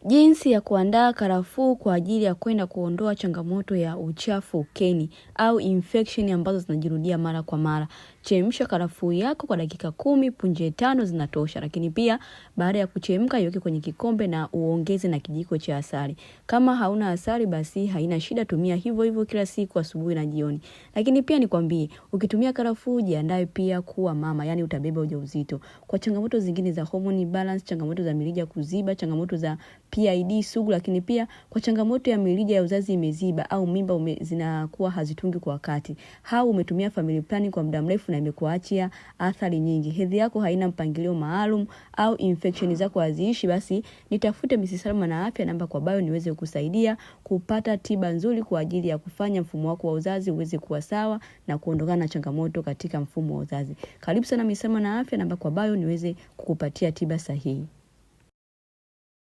Jinsi ya kuandaa karafuu kwa ajili ya kwenda kuondoa changamoto ya uchafu ukeni au infection ambazo zinajirudia mara kwa mara. Chemsha karafuu yako kwa dakika 10, punje 5 zinatosha. Lakini pia baada ya kuchemka iweke kwenye kikombe na uongeze na kijiko cha asali. Kama hauna asali basi haina shida, tumia hivyo hivyo kila siku asubuhi na jioni. Lakini pia nikwambie, ukitumia karafuu jiandae pia kuwa mama, yani utabeba ujauzito. Kwa changamoto zingine za hormone balance, changamoto za mirija kuziba, changamoto za PID sugu, lakini pia kwa changamoto ya mirija ya uzazi imeziba au mimba zinakuwa hazitungi kwa wakati, au umetumia family planning kwa muda mrefu na imekuachia athari nyingi, hedhi yako haina mpangilio maalum au infection zako haziishi, basi nitafute Mrs. Salma na Afya namba kwa bio niweze kukusaidia kupata tiba nzuri kwa ajili ya kufanya mfumo wako wa uzazi uweze kuwa sawa na kuondokana na changamoto katika mfumo wa uzazi. Karibu sana Mrs. Salma na Afya namba kwa bio niweze kukupatia tiba sahihi.